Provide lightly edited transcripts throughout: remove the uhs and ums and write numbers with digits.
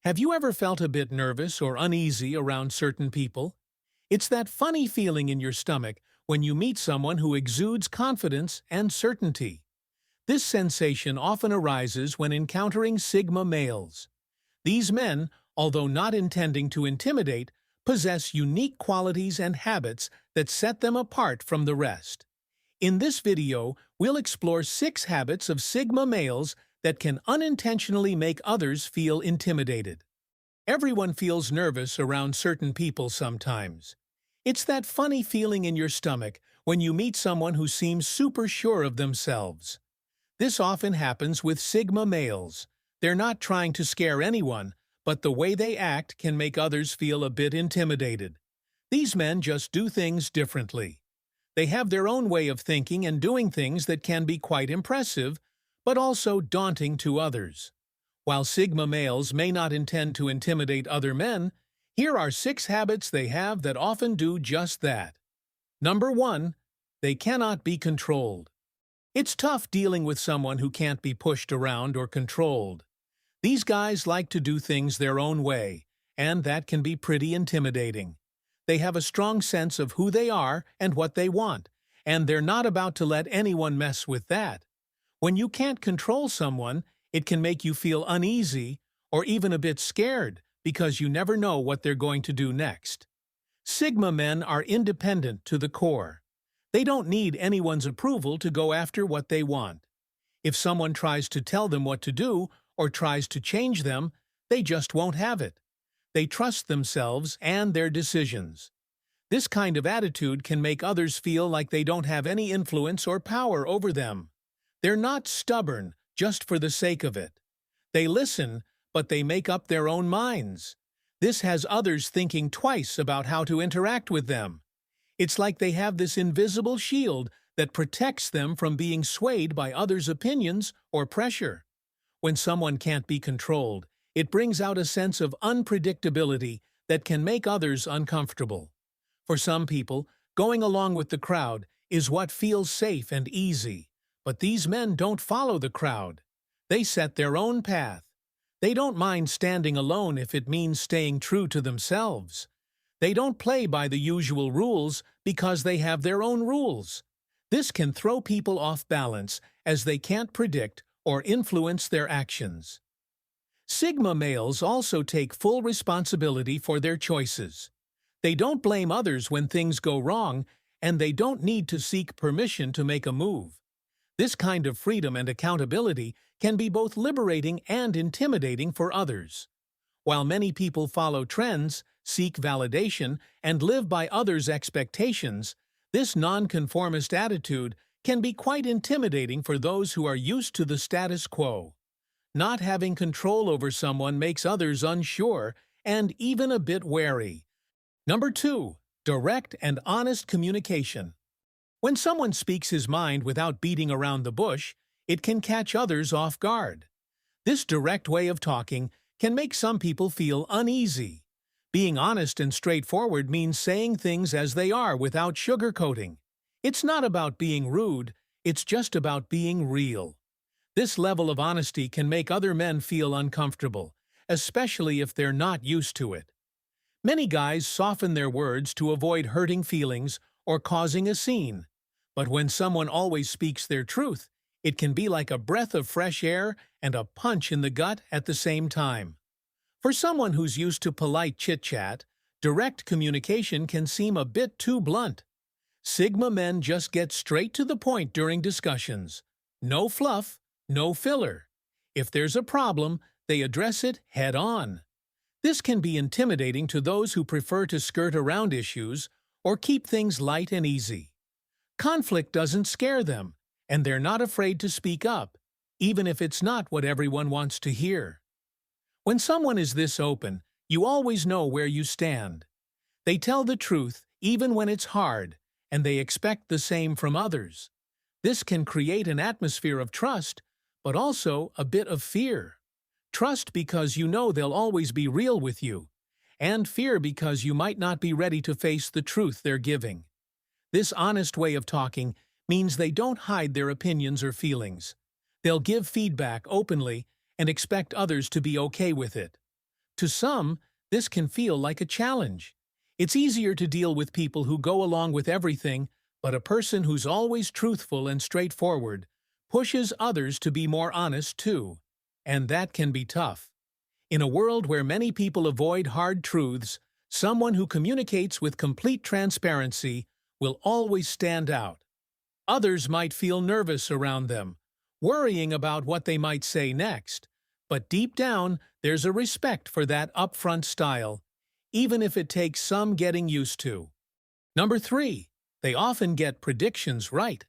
Have you ever felt a bit nervous or uneasy around certain people? It's that funny feeling in your stomach when you meet someone who exudes confidence and certainty. This sensation often arises when encountering Sigma males. These men, although not intending to intimidate, possess unique qualities and habits that set them apart from the rest. In this video, we'll explore 6 habits of Sigma males that can unintentionally make others feel intimidated. Everyone feels nervous around certain people sometimes. It's that funny feeling in your stomach when you meet someone who seems super sure of themselves. This often happens with Sigma males. They're not trying to scare anyone, but the way they act can make others feel a bit intimidated. These men just do things differently. They have their own way of thinking and doing things that can be quite impressive, but also daunting to others. While Sigma males may not intend to intimidate other men, here are 6 habits they have that often do just that. Number 1. They cannot be controlled. It's tough dealing with someone who can't be pushed around or controlled. These guys like to do things their own way, and that can be pretty intimidating. They have a strong sense of who they are and what they want, and they're not about to let anyone mess with that. When you can't control someone, it can make you feel uneasy or even a bit scared because you never know what they're going to do next. Sigma men are independent to the core. They don't need anyone's approval to go after what they want. If someone tries to tell them what to do or tries to change them, they just won't have it. They trust themselves and their decisions. This kind of attitude can make others feel like they don't have any influence or power over them. They're not stubborn just for the sake of it. They listen, but they make up their own minds. This has others thinking twice about how to interact with them. It's like they have this invisible shield that protects them from being swayed by others' opinions or pressure. When someone can't be controlled, it brings out a sense of unpredictability that can make others uncomfortable. For some people, going along with the crowd is what feels safe and easy. But these men don't follow the crowd. They set their own path. They don't mind standing alone if it means staying true to themselves. They don't play by the usual rules because they have their own rules. This can throw people off balance as they can't predict or influence their actions. Sigma males also take full responsibility for their choices. They don't blame others when things go wrong, and they don't need to seek permission to make a move. This kind of freedom and accountability can be both liberating and intimidating for others. While many people follow trends, seek validation, and live by others' expectations, this nonconformist attitude can be quite intimidating for those who are used to the status quo. Not having control over someone makes others unsure and even a bit wary. Number 2. Direct and honest communication. When someone speaks his mind without beating around the bush, it can catch others off guard. This direct way of talking can make some people feel uneasy. Being honest and straightforward means saying things as they are without sugarcoating. It's not about being rude, it's just about being real. This level of honesty can make other men feel uncomfortable, especially if they're not used to it. Many guys soften their words to avoid hurting feelings or causing a scene. But when someone always speaks their truth, it can be like a breath of fresh air and a punch in the gut at the same time. For someone who's used to polite chit-chat, direct communication can seem a bit too blunt. Sigma men just get straight to the point during discussions. No fluff, no filler. If there's a problem, they address it head-on. This can be intimidating to those who prefer to skirt around issues or keep things light and easy. Conflict doesn't scare them, and they're not afraid to speak up, even if it's not what everyone wants to hear. When someone is this open, you always know where you stand. They tell the truth even when it's hard, and they expect the same from others. This can create an atmosphere of trust, but also a bit of fear. Trust because you know they'll always be real with you, and fear because you might not be ready to face the truth they're giving. This honest way of talking means they don't hide their opinions or feelings. They'll give feedback openly and expect others to be okay with it. To some, this can feel like a challenge. It's easier to deal with people who go along with everything, but a person who's always truthful and straightforward pushes others to be more honest too. And that can be tough. In a world where many people avoid hard truths, someone who communicates with complete transparency will always stand out. Others might feel nervous around them, worrying about what they might say next. But deep down, there's a respect for that upfront style, even if it takes some getting used to. Number 3. They often get predictions right.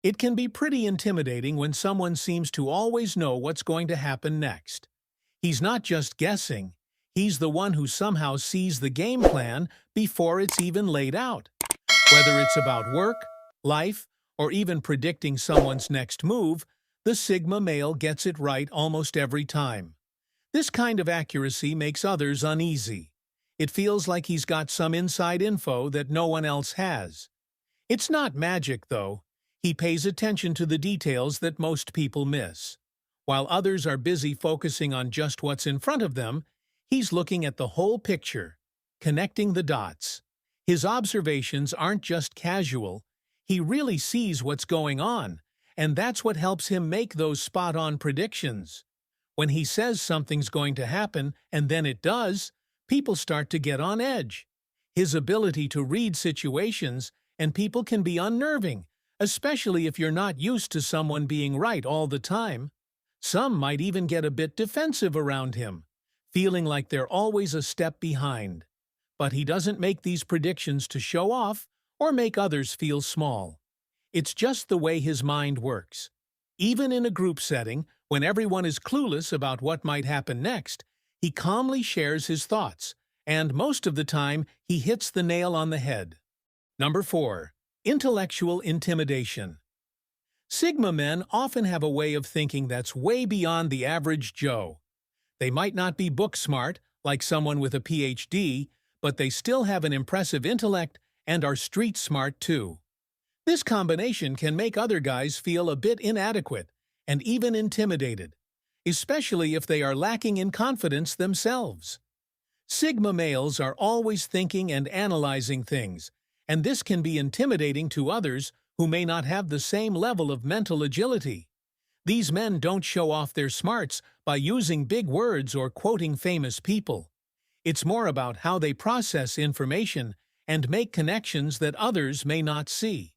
It can be pretty intimidating when someone seems to always know what's going to happen next. He's not just guessing, he's the one who somehow sees the game plan before it's even laid out. Whether it's about work, life, or even predicting someone's next move, the Sigma male gets it right almost every time. This kind of accuracy makes others uneasy. It feels like he's got some inside info that no one else has. It's not magic, though. He pays attention to the details that most people miss. While others are busy focusing on just what's in front of them, he's looking at the whole picture, connecting the dots. His observations aren't just casual. He really sees what's going on, and that's what helps him make those spot-on predictions. When he says something's going to happen and then it does, people start to get on edge. His ability to read situations and people can be unnerving, especially if you're not used to someone being right all the time. Some might even get a bit defensive around him, feeling like they're always a step behind. But he doesn't make these predictions to show off or make others feel small. It's just the way his mind works. Even in a group setting, when everyone is clueless about what might happen next, he calmly shares his thoughts, and most of the time he hits the nail on the head. Number 4. Intellectual intimidation. Sigma men often have a way of thinking that's way beyond the average Joe. They might not be book smart, like someone with a PhD, but they still have an impressive intellect and are street smart too. This combination can make other guys feel a bit inadequate and even intimidated, especially if they are lacking in confidence themselves. Sigma males are always thinking and analyzing things, and this can be intimidating to others who may not have the same level of mental agility. These men don't show off their smarts by using big words or quoting famous people. It's more about how they process information and make connections that others may not see.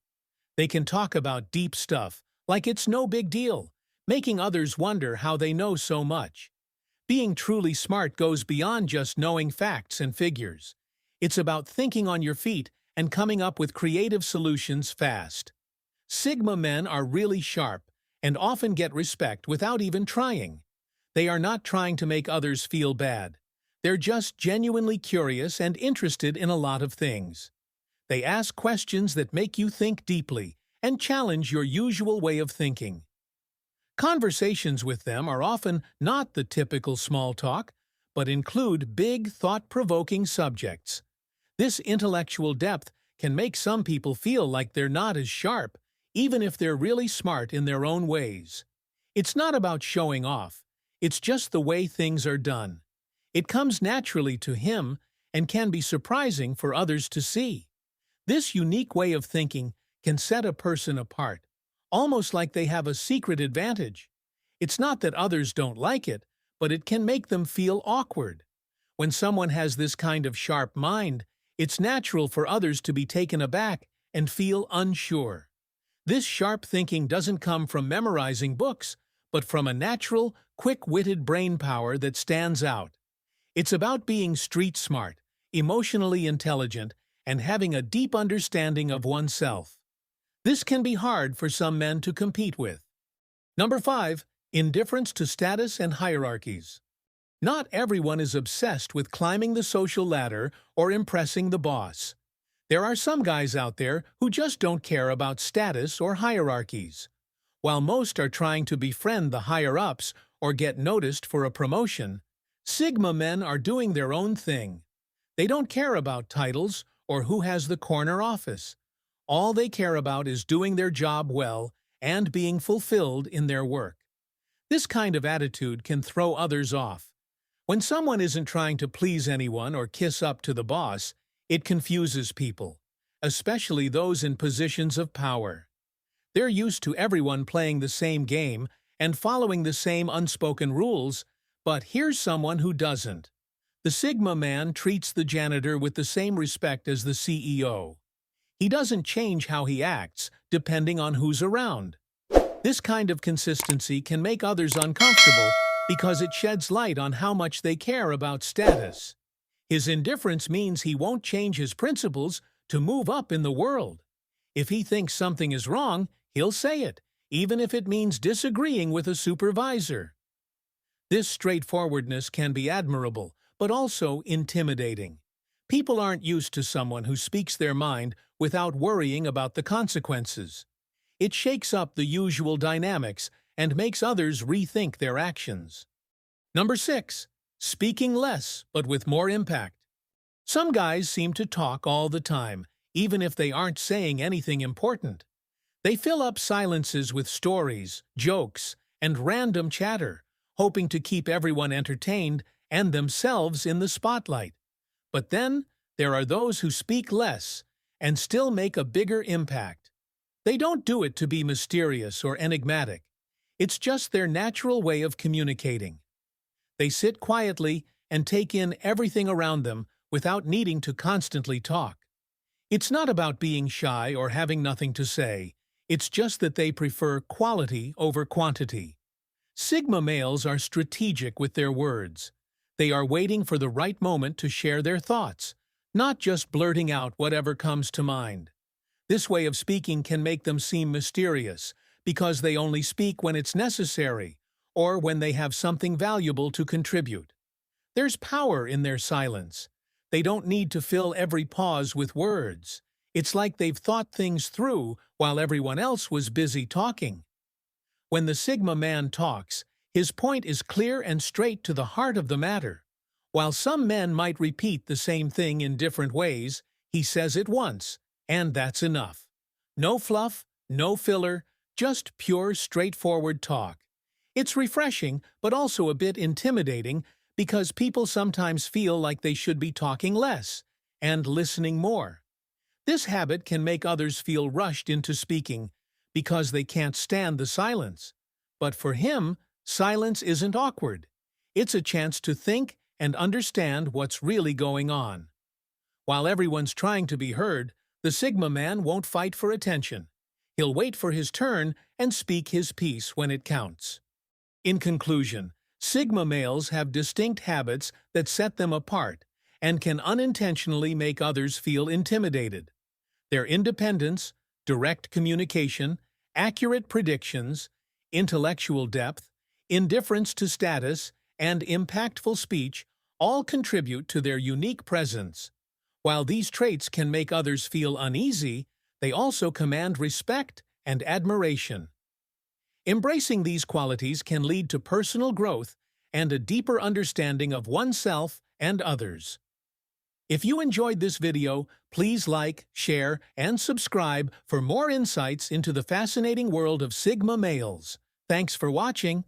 They can talk about deep stuff, like it's no big deal, making others wonder how they know so much. Being truly smart goes beyond just knowing facts and figures. It's about thinking on your feet and coming up with creative solutions fast. Sigma men are really sharp and often get respect without even trying. They are not trying to make others feel bad. They're just genuinely curious and interested in a lot of things. They ask questions that make you think deeply and challenge your usual way of thinking. Conversations with them are often not the typical small talk, but include big, thought-provoking subjects. This intellectual depth can make some people feel like they're not as sharp, even if they're really smart in their own ways. It's not about showing off. It's just the way things are done. It comes naturally to him and can be surprising for others to see. This unique way of thinking can set a person apart, almost like they have a secret advantage. It's not that others don't like it, but it can make them feel awkward. When someone has this kind of sharp mind, it's natural for others to be taken aback and feel unsure. This sharp thinking doesn't come from memorizing books, but from a natural, quick-witted brain power that stands out. It's about being street smart, emotionally intelligent, and having a deep understanding of oneself. This can be hard for some men to compete with. Number 5. Indifference to status and hierarchies. Not everyone is obsessed with climbing the social ladder or impressing the boss. There are some guys out there who just don't care about status or hierarchies. While most are trying to befriend the higher-ups or get noticed for a promotion, Sigma men are doing their own thing. They don't care about titles or who has the corner office. All they care about is doing their job well and being fulfilled in their work. This kind of attitude can throw others off. When someone isn't trying to please anyone or kiss up to the boss, it confuses people, especially those in positions of power. They're used to everyone playing the same game and following the same unspoken rules, but here's someone who doesn't. The Sigma man treats the janitor with the same respect as the CEO. He doesn't change how he acts, depending on who's around. This kind of consistency can make others uncomfortable because it sheds light on how much they care about status. His indifference means he won't change his principles to move up in the world. If he thinks something is wrong, he'll say it, even if it means disagreeing with a supervisor. This straightforwardness can be admirable, but also intimidating. People aren't used to someone who speaks their mind without worrying about the consequences. It shakes up the usual dynamics and makes others rethink their actions. Number 6. Speaking less, but with more impact. Some guys seem to talk all the time, even if they aren't saying anything important. They fill up silences with stories, jokes, and random chatter, hoping to keep everyone entertained and themselves in the spotlight. But then, there are those who speak less and still make a bigger impact. They don't do it to be mysterious or enigmatic. It's just their natural way of communicating. They sit quietly and take in everything around them without needing to constantly talk. It's not about being shy or having nothing to say. It's just that they prefer quality over quantity. Sigma males are strategic with their words. They are waiting for the right moment to share their thoughts, not just blurting out whatever comes to mind. This way of speaking can make them seem mysterious, because they only speak when it's necessary, or when they have something valuable to contribute. There's power in their silence. They don't need to fill every pause with words. It's like they've thought things through while everyone else was busy talking. When the Sigma man talks, his point is clear and straight to the heart of the matter. While some men might repeat the same thing in different ways, he says it once, and that's enough. No fluff, no filler, just pure, straightforward talk. It's refreshing, but also a bit intimidating, because people sometimes feel like they should be talking less and listening more. This habit can make others feel rushed into speaking because they can't stand the silence. But for him, silence isn't awkward. It's a chance to think and understand what's really going on. While everyone's trying to be heard, the Sigma man won't fight for attention. He'll wait for his turn and speak his piece when it counts. In conclusion, Sigma males have distinct habits that set them apart and can unintentionally make others feel intimidated. Their independence, direct communication, accurate predictions, intellectual depth, indifference to status, and impactful speech all contribute to their unique presence. While these traits can make others feel uneasy, they also command respect and admiration. Embracing these qualities can lead to personal growth and a deeper understanding of oneself and others. If you enjoyed this video, please like, share, and subscribe for more insights into the fascinating world of Sigma males. Thanks for watching.